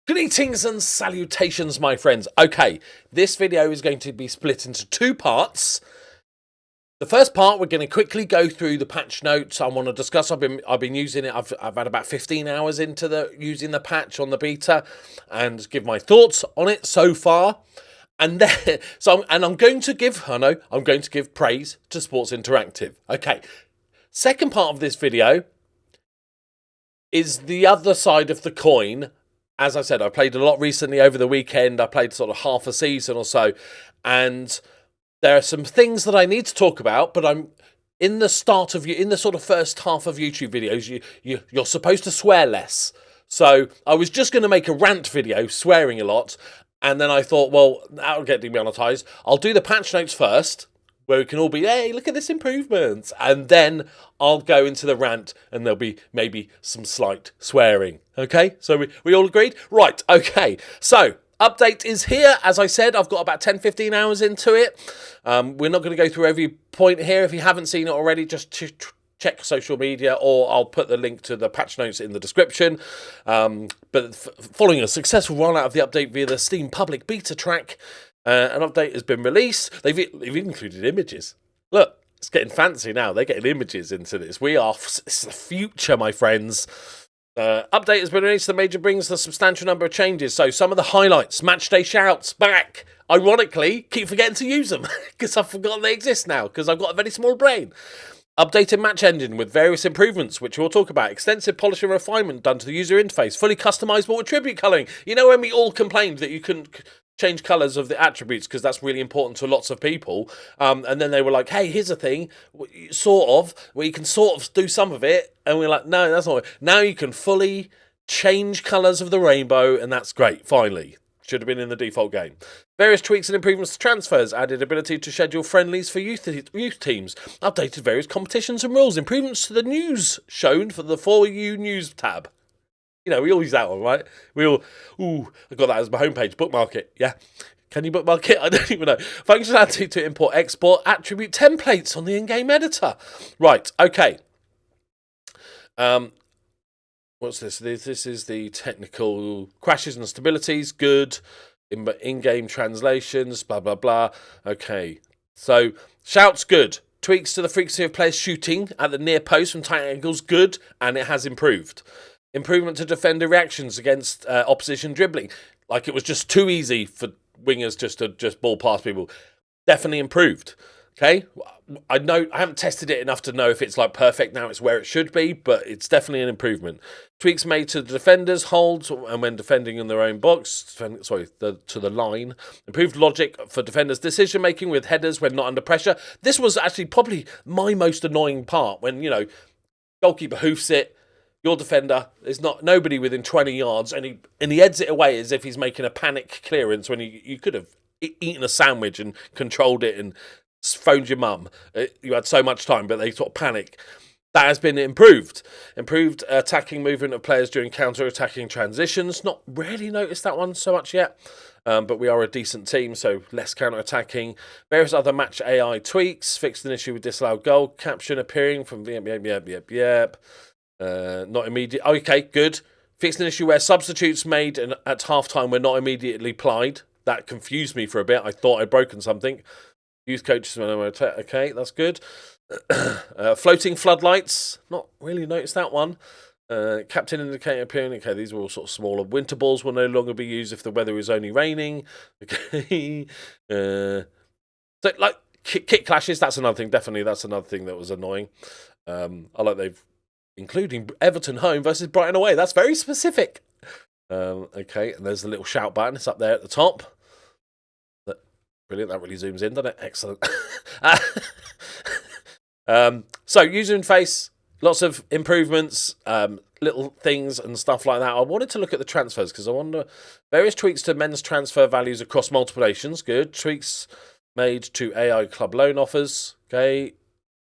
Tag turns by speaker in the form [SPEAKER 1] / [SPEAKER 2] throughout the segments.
[SPEAKER 1] Greetings and salutations, my friends. Okay, this video is going to be split into two parts. The first part, we're going to quickly go through the patch notes. I want to discuss. I've been using it. I've had about 15 hours into using the patch on the beta, and give my thoughts on it so far. And then, I'm going to give praise to Sports Interactive. Okay, second part of this video is the other side of the coin. As I said, I played a lot recently over the weekend. I played sort of half a season or so, and there are some things that I need to talk about. But I'm in the sort of first half of YouTube videos. You're supposed to swear less, so I was just going to make a rant video swearing a lot, and then I thought, well, that'll get demonetized. I'll do the patch notes first, where we can all be, hey, look at this improvement. And then I'll go into the rant, and there'll be maybe some slight swearing. Okay, so we all agreed? Right, okay. So, update is here. As I said, I've got about 10-15 hours into it. We're not going to go through every point here. If you haven't seen it already, just check social media, or I'll put the link to the patch notes in the description. But following a successful rollout of the update via the Steam public beta track, an update has been released. They've included images. Look, it's getting fancy now. They're getting images into this. It's the future, my friends. Update has been released. The major brings a substantial number of changes. So some of the highlights: matchday shouts back. Ironically, keep forgetting to use them because I've forgotten they exist now because I've got a very small brain. Updated match engine with various improvements, which we'll talk about. Extensive polish and refinement done to the user interface. Fully customizable attribute colouring. You know when we all complained that you couldn't change colours of the attributes because that's really important to lots of people. And then they were like, hey, here's a thing, sort of, where you can sort of do some of it. And we're like, no, that's not it. Now you can fully change colours of the rainbow, and that's great, finally. Should have been in the default game. Various tweaks and improvements to transfers. Added ability to schedule friendlies for youth teams. Updated various competitions and rules. Improvements to the news shown for the For You News tab. You know, we all use that one, right? I got that as my homepage. Bookmark it, yeah. Can you bookmark it? I don't even know. Functionality to import, export attribute templates on the in-game editor. Right, okay. What's this? This is the technical crashes and stabilities. Good. In-game translations, blah, blah, blah. Okay. So, shouts, good. Tweaks to the frequency of players shooting at the near post from tight angles, good. And it has improved. Improvement to defender reactions against opposition dribbling. Like it was just too easy for wingers to ball past people. Definitely improved. Okay? I haven't tested it enough to know if it's like perfect now, it's where it should be, but it's definitely an improvement. Tweaks made to the defenders' holds and when defending in their own box, to the line. Improved logic for defenders' decision making with headers when not under pressure. This was actually probably my most annoying part when, you know, goalkeeper hoofs it. Your defender, there's nobody within 20 yards, and he heads it away as if he's making a panic clearance when you could have eaten a sandwich and controlled it and phoned your mum. You had so much time, but they sort of panic. That has been improved. Improved attacking movement of players during counter-attacking transitions. Not really noticed that one so much yet, but we are a decent team, so less counter-attacking. Various other match AI tweaks. Fixed an issue with disallowed goal caption appearing from yep. Not immediate. Okay, good. Fixed an issue where substitutes made at halftime were not immediately applied. That confused me for a bit. I thought I'd broken something. Youth coaches, okay, that's good. Floating floodlights, not really noticed that one. Captain indicator appearing. Okay, these are all sort of smaller. Winter balls will no longer be used if the weather is only raining. Okay. So like kick clashes, that's another thing. Definitely, that's another thing that was annoying. I like they've including Everton home versus Brighton away. That's very specific. Okay, and there's the little shout button. It's up there at the top. Brilliant, that really zooms in, doesn't it? Excellent. So, user interface, lots of improvements, little things and stuff like that. I wanted to look at the transfers because I wonder, various tweaks to men's transfer values across multiple nations, good. Tweaks made to AI club loan offers, okay.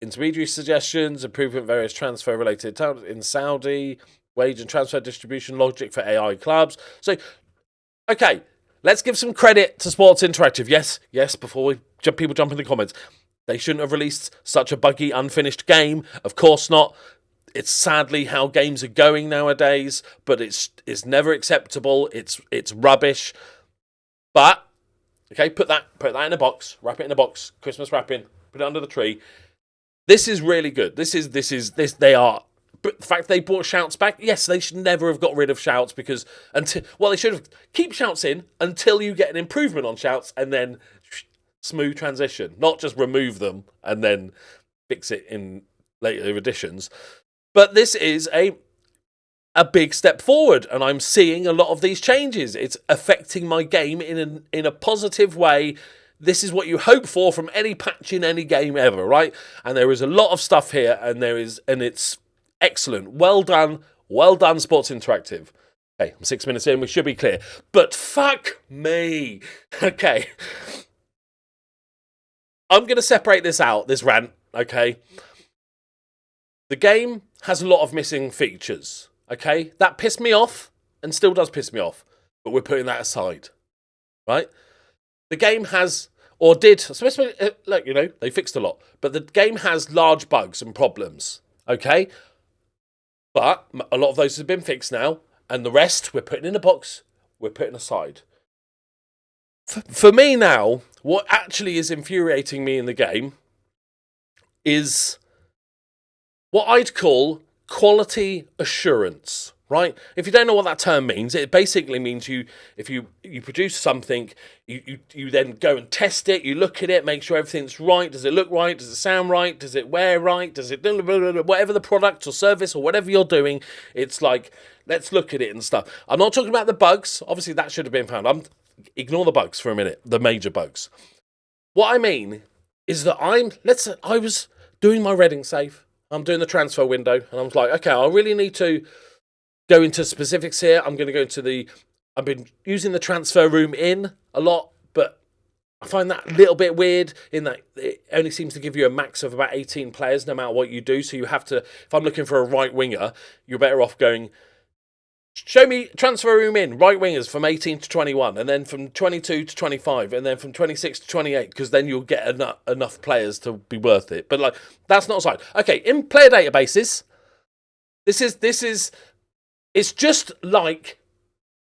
[SPEAKER 1] Intermediary suggestions, improvement various transfer related in Saudi, wage and transfer distribution logic for AI clubs. So, okay. Let's give some credit to Sports Interactive. Yes, before people jump in the comments. They shouldn't have released such a buggy, unfinished game. Of course not. It's sadly how games are going nowadays, but it's never acceptable. It's rubbish. But okay, put that in a box, wrap it in a box, Christmas wrapping, put it under the tree. This is really good. This. They are. But the fact they brought shouts back, yes, they should never have got rid of shouts because they should have keep shouts in until you get an improvement on shouts and then smooth transition, not just remove them and then fix it in later editions. But this is a big step forward, and I'm seeing a lot of these changes. It's affecting my game in a positive way. This is what you hope for from any patch in any game ever, right? And there is a lot of stuff here, and it's excellent. Well done, Sports Interactive. Okay, I'm 6 minutes in, we should be clear. But fuck me. Okay. I'm going to separate this out, this rant, okay? The game has a lot of missing features, okay? That pissed me off, and still does piss me off. But we're putting that aside, right? The game has, or did, especially, look, they fixed a lot. But the game has large bugs and problems, okay? But a lot of those have been fixed now, and the rest we're putting in a box, we're putting aside. For me now, what actually is infuriating me in the game is what I'd call quality assurance, right? If you don't know what that term means, it basically means if you produce something, you then go and test it, you look at it, make sure everything's right. Does it look right? Does it sound right? Does it wear right? Does it whatever the product or service or whatever you're doing, it's like, let's look at it and stuff. I'm not talking about the bugs. Obviously, that should have been found. Ignore the bugs for a minute, the major bugs. What I mean is that I was doing my Reading save. I'm doing the transfer window, and I was like, okay, I really need to go into specifics here. I'm going to go into I've been using the transfer room in a lot, but I find that a little bit weird in that it only seems to give you a max of about 18 players no matter what you do. So you have to, if I'm looking for a right winger, you're better off going, show me transfer room in, right wingers from 18 to 21, and then from 22 to 25, and then from 26 to 28, because then you'll get enough players to be worth it. But that's not aside. Okay, in player databases, this is it's just like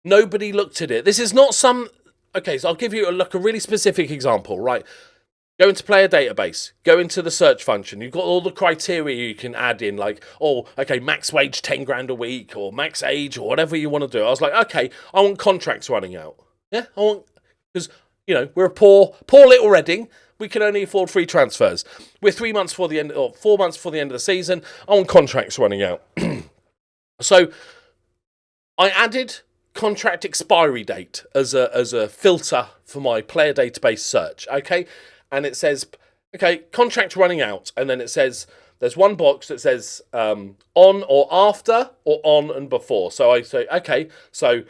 [SPEAKER 1] nobody looked at it. This is not some. Okay, so I'll give you a really specific example, right? Go into player database, go into the search function. You've got all the criteria you can add in, like, max wage 10 grand a week, or max age, or whatever you want to do. I was like, okay, I want contracts running out. Yeah, because, we're a poor little Reading. We can only afford free transfers. We're 3 months before the end, or 4 months before the end of the season. I want contracts running out. So I added contract expiry date as a filter for my player database search, okay? And it says, okay, contract running out. And then it says, there's one box that says on or after or on and before. So I say, okay, so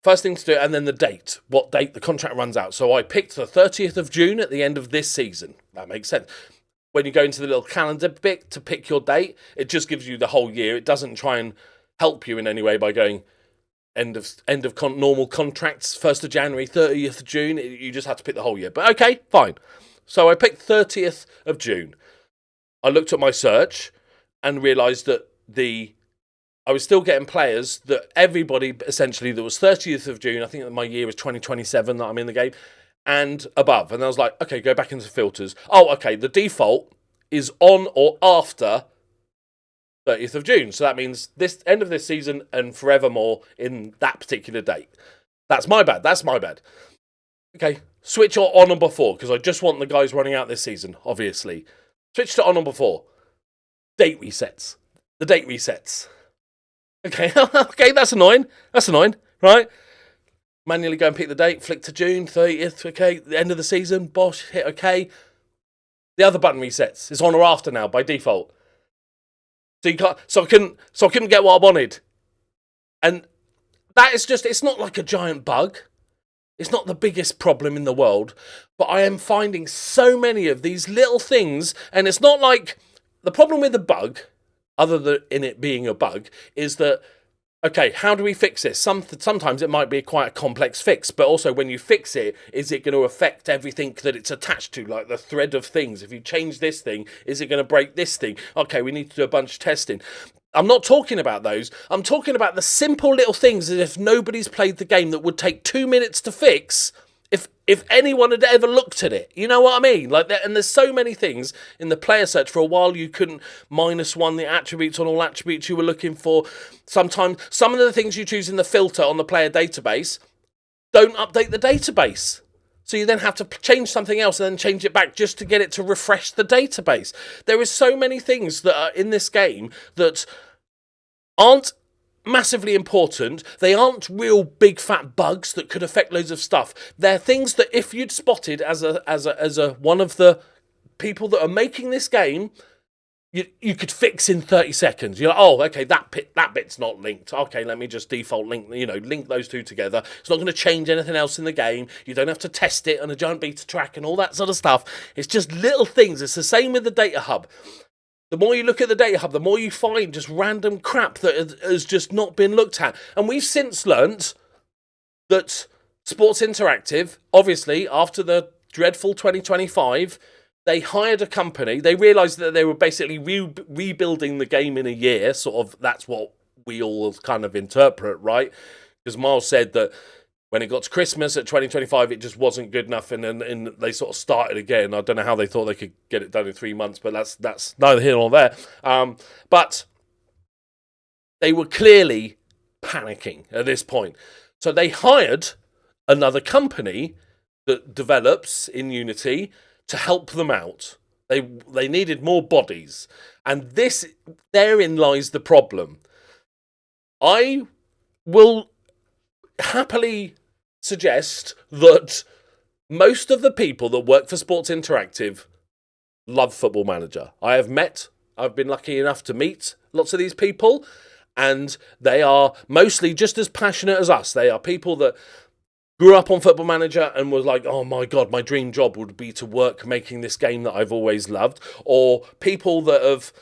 [SPEAKER 1] first thing to do, and then the date, what date the contract runs out. So I picked the 30th of June at the end of this season. That makes sense. When you go into the little calendar bit to pick your date, it just gives you the whole year. It doesn't try and help you in any way by going end of normal contracts, 1st of January, 30th of June. You just have to pick the whole year. But okay, fine. So I picked 30th of June. I looked at my search and realised that I was still getting players that everybody essentially that was 30th of June. I think that my year was 2027 that I'm in the game and above. And I was like, okay, go back into filters. Oh, okay, the default is on or after 30th of June. So that means this end of this season and forevermore in that particular date. That's my bad. Okay, switch on and before, because I just want the guys running out this season, obviously. Switch to on and before. Date resets. The date resets. Okay, okay, that's annoying, right? Manually go and pick the date, flick to June 30th, okay, the end of the season, bosh, hit okay. The other button resets. It's on or after now by default. So you can't, so I couldn't get what I wanted. And that is just, it's not like a giant bug. It's not the biggest problem in the world, but I am finding so many of these little things, and it's not like, the problem with the bug, other than in it being a bug, is that, okay, how do we fix this? Sometimes it might be quite a complex fix, but also when you fix it, is it going to affect everything that it's attached to, like the thread of things? If you change this thing, is it going to break this thing? Okay, we need to do a bunch of testing. I'm not talking about those. I'm talking about the simple little things that if nobody's played the game that would take 2 minutes to fix, if anyone had ever looked at it. You know what I mean? Like that, and there's so many things in the player search. For a while you couldn't -1 the attributes on all attributes you were looking for. Sometimes some of the things you choose in the filter on the player database don't update the database. So you then have to change something else and then change it back just to get it to refresh the database. There is so many things that are in this game that aren't massively important. They aren't real big fat bugs that could affect loads of stuff. They're things that if you'd spotted as a one of the people that are making this game, you could fix in 30 seconds. You're like, oh, okay, that bit's not linked. Okay, let me just default link, link those two together. It's not going to change anything else in the game. You don't have to test it on a giant beta track and all that sort of stuff. It's just little things. It's the same with the data hub. The more you look at the data hub, the more you find just random crap that has just not been looked at. And we've since learnt that Sports Interactive, obviously, after the dreadful 2025, they hired a company. They realised that they were basically rebuilding the game in a year. Sort of, that's what we all kind of interpret, right? Because Miles said that when it got to Christmas at 2025, it just wasn't good enough, and then they sort of started again. I don't know how they thought they could get it done in 3 months, but that's neither here nor there. But they were clearly panicking at this point. So they hired another company that develops in Unity to help them out. They needed more bodies. And therein lies the problem. I will happily suggest that most of the people that work for Sports Interactive love Football Manager. I've been lucky enough to meet lots of these people, and they are mostly just as passionate as us. They are people that grew up on Football Manager and was like, oh my God, my dream job would be to work making this game that I've always loved. Or people that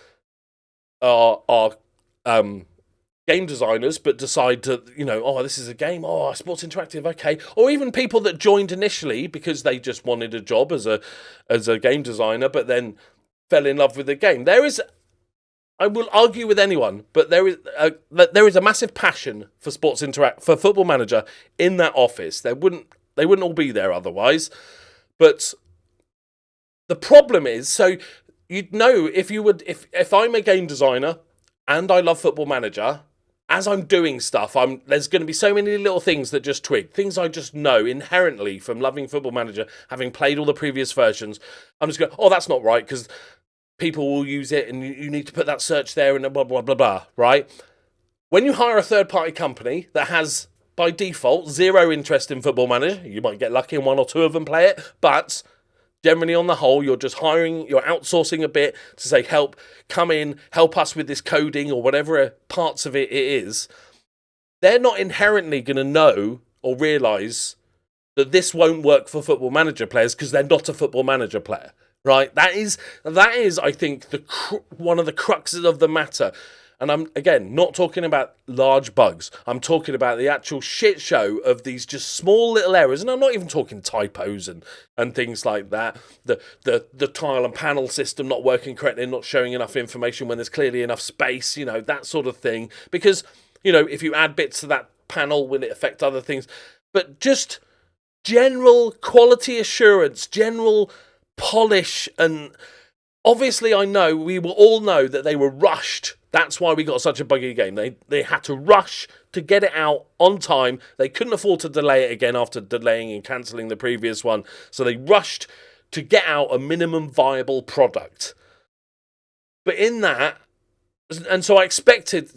[SPEAKER 1] are game designers but decide to, oh, this is a game, oh, Sports Interactive, okay. Or even people that joined initially because they just wanted a job as a game designer but then fell in love with the game. I will argue with anyone, but there is a massive passion for for Football Manager in that office. They wouldn't all be there otherwise. But the problem is, so you'd know if I'm a game designer and I love Football Manager, as I'm doing stuff, there's going to be so many little things that just twig. Things I just know inherently from loving Football Manager, having played all the previous versions. I'm just going, oh, that's not right, because people will use it and you need to put that search there and blah, blah, blah, blah, right? When you hire a third-party company that has, by default, zero interest in Football Manager, you might get lucky and one or two of them play it, but generally on the whole, you're outsourcing a bit to say, come in, help us with this coding or whatever parts of it is. They're not inherently going to know or realise that this won't work for Football Manager players because they're not a Football Manager player. Right, that is, I think, one of the cruxes of the matter. And I'm, again, not talking about large bugs. I'm talking about the actual shit show of these just small little errors. And I'm not even talking typos and things like that. The tile and panel system not working correctly and not showing enough information when there's clearly enough space, that sort of thing. Because, if you add bits to that panel, will it affect other things? But just general quality assurance, general polish, and obviously we will all know that they were rushed. That's why we got such a buggy game. They had to rush to get it out on time. They couldn't afford to delay it again after delaying and cancelling the previous one. So they rushed to get out a minimum viable product. But in that, and so I expected,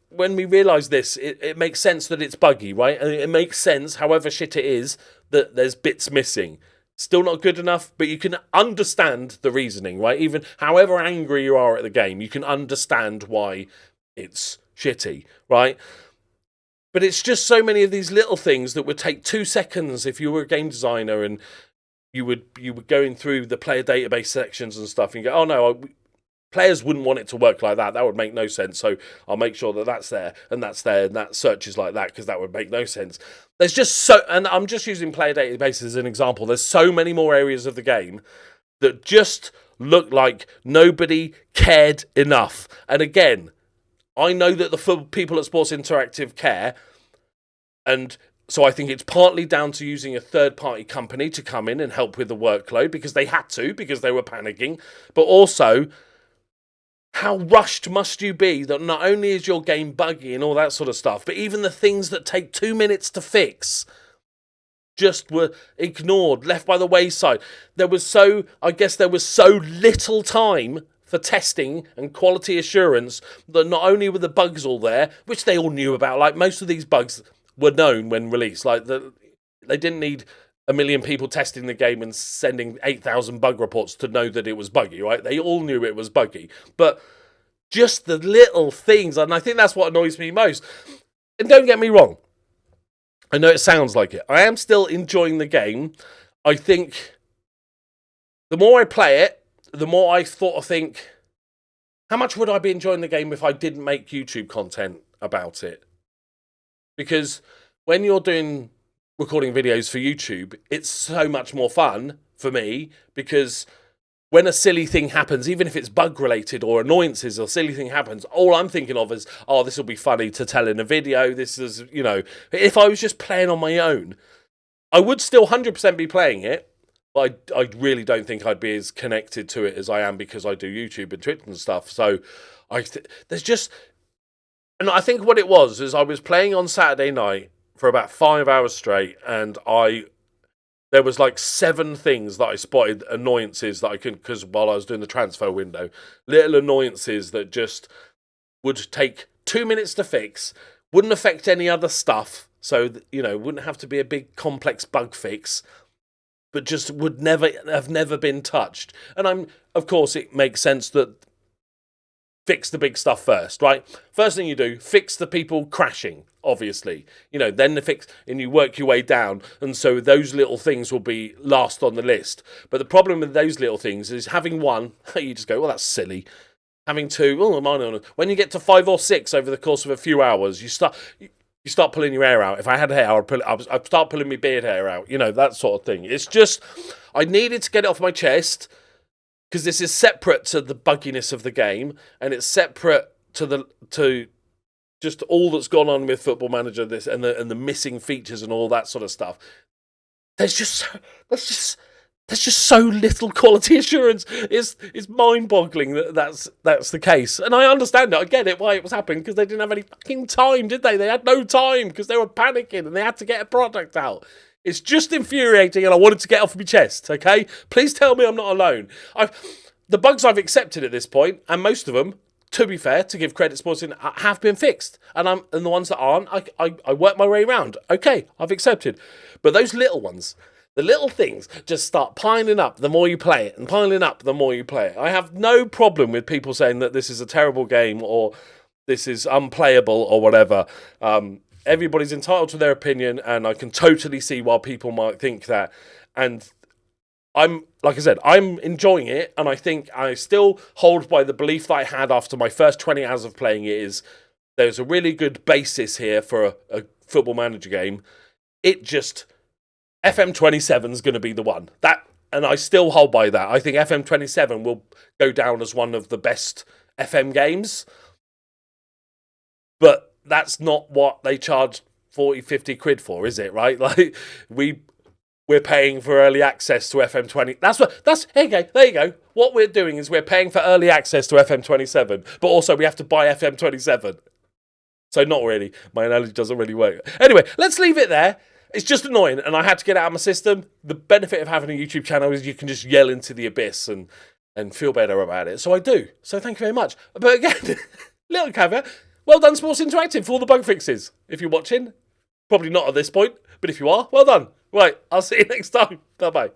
[SPEAKER 1] when we realised this, it makes sense that it's buggy, right? And it makes sense, however shit it is, that there's bits missing. Still not good enough, but you can understand the reasoning, right? Even however angry you are at the game, you can understand why it's shitty, right? But it's just so many of these little things that would take 2 seconds if you were a game designer and you were going through the player database sections and stuff and you go, oh no, players wouldn't want it to work like that. That would make no sense. So I'll make sure that that's there and that search is like that because that would make no sense. There's just and I'm just using player databases as an example. There's so many more areas of the game that just look like nobody cared enough. And again, I know that the people at Sports Interactive care, and so I think it's partly down to using a third-party company to come in and help with the workload, because they had to, because they were panicking, but also, how rushed must you be that not only is your game buggy and all that sort of stuff, but even the things that take 2 minutes to fix just were ignored, left by the wayside. I guess there was so little time for testing and quality assurance that not only were the bugs all there, which they all knew about, like most of these bugs were known when released, like they didn't need a million people testing the game and sending 8,000 bug reports to know that it was buggy, right? They all knew it was buggy, but just the little things, and I think that's what annoys me most. And don't get me wrong, I know it sounds like it, I am still enjoying the game. I think the more I play it, the more I think, how much would I be enjoying the game if I didn't make YouTube content about it? Because when you're recording videos for YouTube, it's so much more fun for me, because when a silly thing happens, even if it's bug related or annoyances or silly thing happens, all I'm thinking of is, oh, this will be funny to tell in a video. This is, if I was just playing on my own, I would still 100% be playing it. But I really don't think I'd be as connected to it as I am, because I do YouTube and Twitch and stuff. So there's just... And I think what it was is I was playing on Saturday night for about 5 hours straight, and there was like 7 things that I spotted, annoyances that I couldn't, because while I was doing the transfer window, little annoyances that just would take 2 minutes to fix, wouldn't affect any other stuff, so, wouldn't have to be a big complex bug fix, but just would never been touched. And of course, it makes sense that fix the big stuff first, right? First thing you do, fix the people crashing, obviously. Then and you work your way down, and so those little things will be last on the list. But the problem with those little things is having one, you just go, well, that's silly. Having 2, oh, am I on? When you get to 5 or 6 over the course of a few hours, you start pulling your hair out. If I had hair, I'd start pulling my beard hair out. That sort of thing. It's just, I needed to get it off my chest, because this is separate to the bugginess of the game, and it's separate to just all that's gone on with Football Manager, this and the missing features and all that sort of stuff. There's just so little quality assurance. It's mind-boggling that's the case. And I understand it. I get it, why it was happening, because they didn't have any fucking time, did they? They had no time, because they were panicking and they had to get a product out. It's just infuriating, and I wanted to get off my chest, okay? Please tell me I'm not alone. The bugs I've accepted at this point, and most of them, to be fair, to give credit Sports in, have been fixed. And the ones that aren't, I work my way around. Okay, I've accepted. But those little ones, the little things just start piling up the more you play it, and piling up the more you play it. I have no problem with people saying that this is a terrible game, or this is unplayable, or whatever. Everybody's entitled to their opinion, and I can totally see why people might think that. And like I said, I'm enjoying it, and I think I still hold by the belief that I had after my first 20 hours of playing it, is there's a really good basis here for a Football Manager game. FM27 is going to be the one. And I still hold by that. I think FM27 will go down as one of the best FM games. But that's not what they charge 40, 50 quid for, is it, right? Like, we're paying for early access to FM20. There you go. What we're doing is we're paying for early access to FM27, but also we have to buy FM27. So not really. My analogy doesn't really work. Anyway, let's leave it there. It's just annoying, and I had to get it out of my system. The benefit of having a YouTube channel is you can just yell into the abyss and feel better about it. So I do. So thank you very much. But again, little caveat. Well done, Sports Interactive, for all the bug fixes. If you're watching, probably not at this point, but if you are, well done. Right, I'll see you next time. Bye-bye.